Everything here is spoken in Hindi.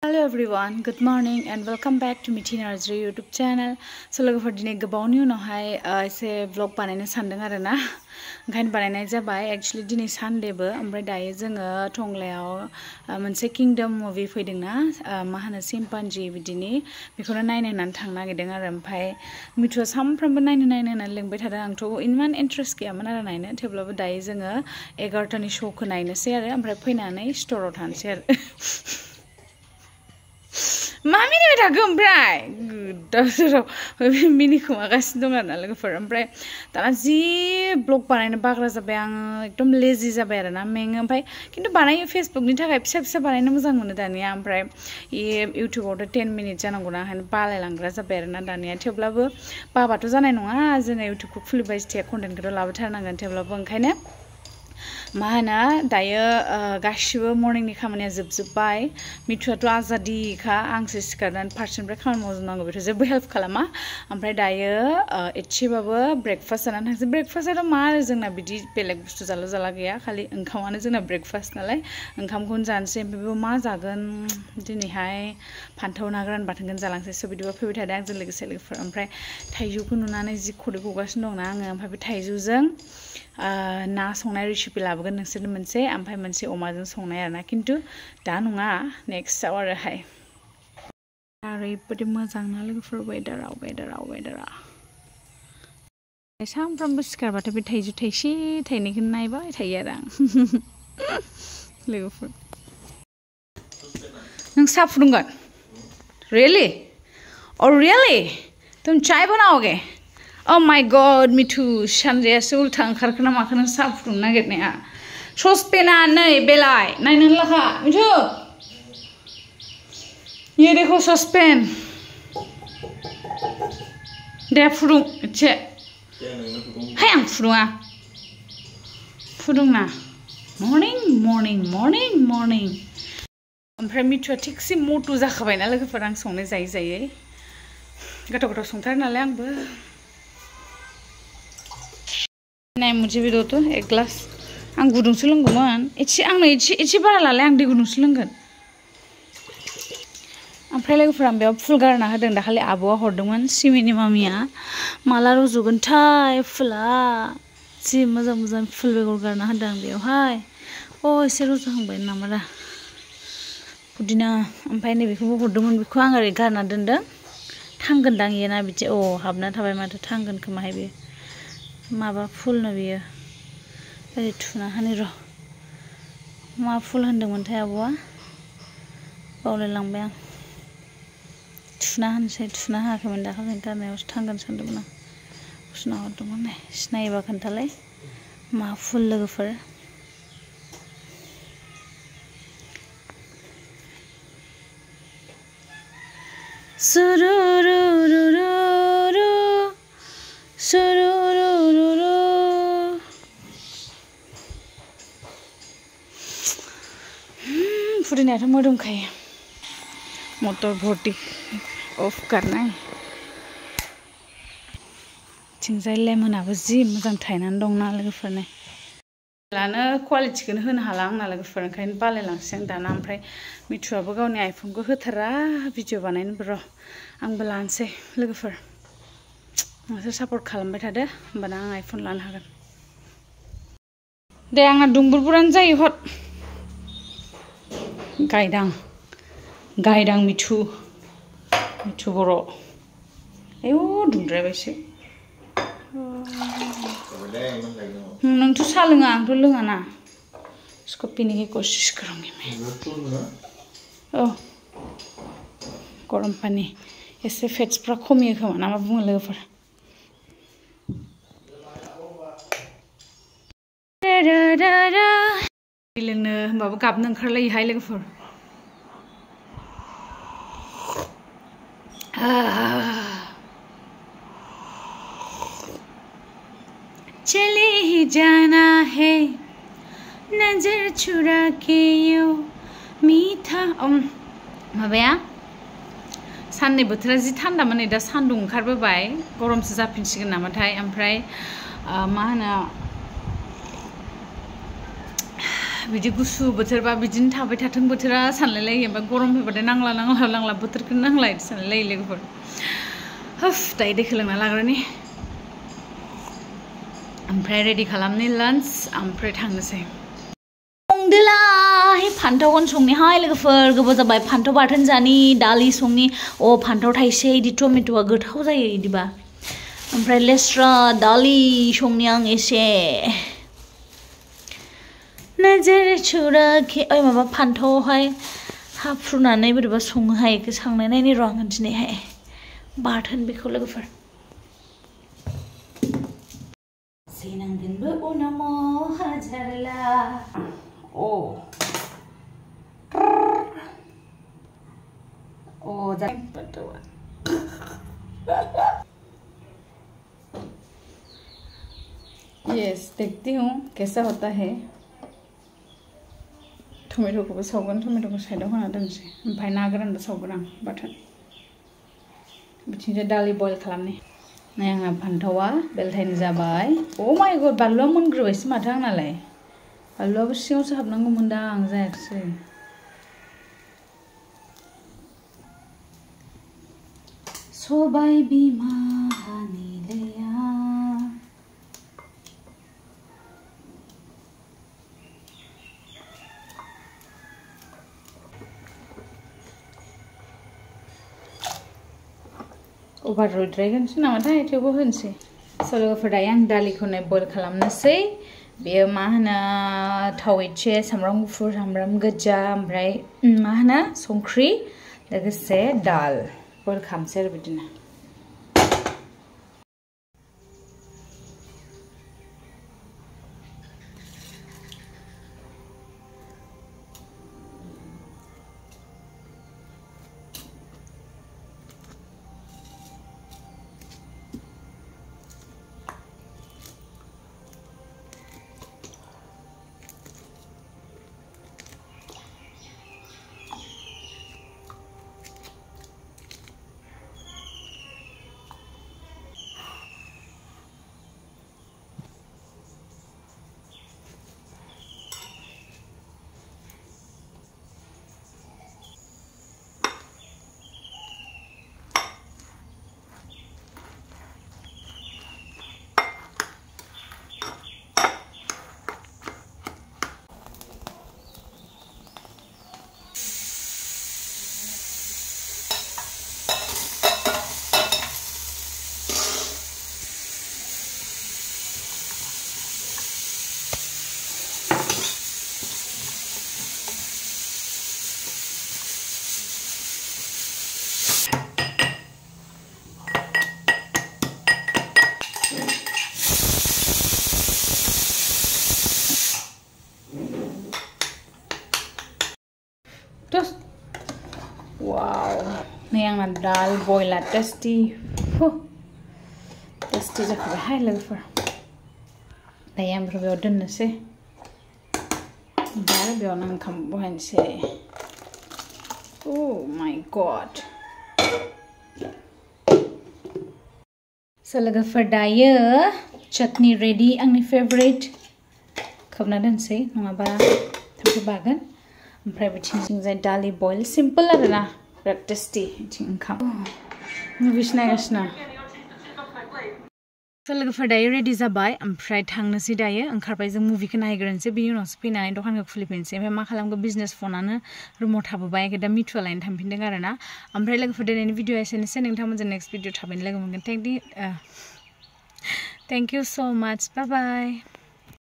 Hello everyone, good morning and welcome back to Mithi Nursery YouTube channel. So look for दिनै गोबावनि उनावहाय एसे vlog बानायनो सानदों आरोना ओंखायनो बानायनाय जाबाय एक्चुअली दिनै सानडेबो ओमफ्राय दायो जोङो टंलायाव मोनसे किंडम मुभि फैदोंना मा होनो चिम्पान्जी बिदिनि बेखौनो नायनो होननानै थांनो नागिरदों आरो ओमफ्राय मिठुआ सानफ्रामबो नायनो होननानै लिंबाय थादों आंथ' इमान इन्ट्रेस्ट गैयामोन आरो नायनो थेवब्लाबो दायो जोङो 11टानि श'खौ नायनोसै आरो ओमफ्राय फैनानै स्ट'राव थानोसै आरो Mami ni dah gembrai, dah mini kumagasin dong kan, lagu for gembrai. Tanah zi blog banai bagra sampai ang ekdom lazy sampai ada na meng sampai. Kintu banai Facebook ni tak bisa banai nama sang mana dania sampai. YouTube order 10 minutes jangan guna kan palai langgar sampai ada na dania. Tiap-tiap bapa tu jangan nunga, jangan YouTube full base tiap konten kita lalu cara nangan tiap-tiap angkainya. Mana daya gashiwa morning ni khamanya zubzubai mitua tu azadi kha angse sikaran person break khaman mozun nango beto jebu help khalama amfrai daya etchibabu breakfast anan thangse breakfast aro ma jongna bidi beleg bustu jala jala gaya khali oंखामानो जोंना breakfast नालाय ओंखामखौनो जानोसै ओमफ्राय मा जागोन दिनैहाय फान्थाव ना गोरान बाथोनखौनो जालांसै स बिदिबा फैबाय थादों आंजों लोगोसे लोगोफोर ओमफ्राय थाइजौखौ नुनानै जि खदै गगासिनो दंना आङो ओमफ्राय बे थाइजौजों ना संनाय रेसिपि लाबोगोन नोंसोरनो मोनसे ओमफ्राय मोनसे अमाजों संनाय आरोना किन्तु दा नङा नेक्स्टआव आरोहाय ओरैबायदि मोजां ना लोगोफोर वेदारा सानफ्रामबो सिखारबाथाय बे थाइजौ थाइसे थाइनैखौनो नायबाय थायो आरो आं लोगोफोर नों साहा फुदुंगोन रियली रियली तुम चाय बनाओगे Oh my god, Mitu, Shandria Sultan, Karkana Saprum Nugget Nea. Sospena, nay, belai, nine and laha, Mitu. Yeriho sospen. There fru, check. Ham frua. Fuduna. Morning. I'm premature tixi more to Zakhavana, like for Rangsong as I say. Got a sometime a lamb. Nay मुझे भी दो तो एक ग्लास आं गुदुं सोलोंगौमोन आंनो एसे बारा लालाय आं दै गुदुं सोलोंगोन ओमफ्राय लोगोफोरा आं बेयाव फुल गारना होदों दाखालि आब'आ हरदोंमोन सिमिनि मामिया माला रज'गोनथाय फुला जि मोजां फुल बेगर गारना होदों आं बेयावहाय एसे रज'हांबाय नामा दा पुदिना ओमफ्राय नैबेखौबो हरदोंमोन बेखौ आं ओरै गारना दोनदों थांगोनदां इयो ना बिदि हाबना थाबाय माथो थांगोन खोमाहाय बे माबा फुल ना बियो ओरै थुना होनि र' मा फुल होनदोंमोनथाय आब'आ बावलायलांबाय आं थुना होआखैमोन दाखालि गारनायावसो थांगोन सानदोंमोन आं सुना हरदोंमोन सिनायोबा खोन्थालाय मा फुल लोगोफोर फुदिनायाथ' मोदोमखायो मटर भर्ति अफ गारनाय थिंजाय लेमोनाबो जि मोजां थायनानै दंना लोगोफोरनो लानो क्वालिटिखौनो होनो हाला आंना लोगोफोर ओंखायनो बालायलांसै आं दाना ओमफ्राय मिठुआबो गावनि आइफनखौ होथारा भिडिअ बानायनोबो र' आंबो लानोसै लोगोफोर नोंसोर सापर्ट खालामबाय थादो होमबाना आं आइफन लानो हागोन दे आंना दुंबुरबुरानो जायो हद गायदां मिठु बर' आयौ दुंद्रायबायसो नोंथ' साहा लोङा आंथ' लोङाना इसको पीने की कोशिश करूंगी मैं गरम पानी एसे फेट्सफ्रा खमियो खोमा ना मा बुङो लोगोफोर लोंनो होमबाबो गाबनो ओंखारलायोहाय लोगोफोर चले ही जाना है नजर चुरा के यो मीठा माबाया साननै बोथोरा जि थान्दामोन नै दा सान्दुं ओंखारबोबाय गरमसो जाफिनसिगोन नामाथाय ओमफ्राय मा होनो बिदि गुसु बोथोरबा बिदिनो थाबाय थाथों बोथोरा सानलायलायो ओमफ्राय गरम फैबाथाय नांला बोथोरखौनो नांला बिदि सानलायलायो लोगोफोर हाफ दायो दैखौ लोंना लाग्रोनि ओमफ्राय रेडि खालामनि लान्च ओमफ्राय थांनोसै संदोलाय फान्थावखौनो संनिहाय लोगोफोर गोबाव जाबाय फान्थाव बाथोन जानि दालि संनि फान्थाव थाइसे इदि टमेट'आ गोथाव जायो इदिबा ओमफ्राय लेस्रा दालि संनि आं एसे नजर छुरा के माबा फान्थावहाय हाफ्रुनानै बोरैबा सङोहाय बेखौ सांनाय नायनि र' आङो दिनैहाय बाथोन बेखौ लोगोफोर सेनांगोनबो उनाव हाजारला यस देखती हूँ कैसा होता है टमेट'खौबो सावगोन टमेट'खौ साइडआव होना दोनसै ओमफ्राय ना गोरानबो सावगोन आं बाथोन बिथिंजाय दालि बयल खालामनि नै आंहा फान्थावा बेलथायनो जाबाय माय गड बानलुआ मोनग्रोबायसो माथो आंनालाय बानलुआबो सिङावसो हाबनांगौमोन दा आं जायाखिसै सबाय बिमा हानिलेया अभार रुइद्रायगोनसो नामाथाय थेवबो होनसै लोगोफोर दायो आं दालिखौनो बयल खालामनोसै बेयो मा होनो थाव एसे सामब्राम गुफुर सामब्राम गोजा ओमफ्राय मा होनो संख्रि लोगोसे दाल बयल खालामसै आरो बिदिनो वाव नै आंना दाल बयला टेस्टी जाखाबायहाय लोगोफोर दायो आं बेयाव दोननोसै ओमफ्राय बेयावनो ओंखाम बहायनोसै माय गड लोगोफोर दायो चटनी रेडी आंनि फेभरेट खोबना दोनसै नङाबा थाम्फै बागोन ओमफ्राय बिथिंजाय दालि बयल सिम्पल आरोना बिराद टेस्टी बिथिं ओंखाम मुभिस नायगासिनो लोगोफोर दायो रेडि जाबाय ओमफ्राय थांनोसै दायो ओंखारबाय जों मुभिखौ नायग्रोनोसै बिनि उनावसो फैनानै दखानखौ खुलिफिनसै ओमफ्राय मा खालामगोन बिजनेस फनानो रुमाव थाबोबाय दा मिथुआ लायनो थांफिनदों आरोना ओमफ्राय लोगोफोर दिनैनि भिडिअ एसेनोसै नोंथांमोनजों नेक्स्ट भिडिअ थाबैनो लोगो मोनगोन थेंक इउ सो माच बाय बाय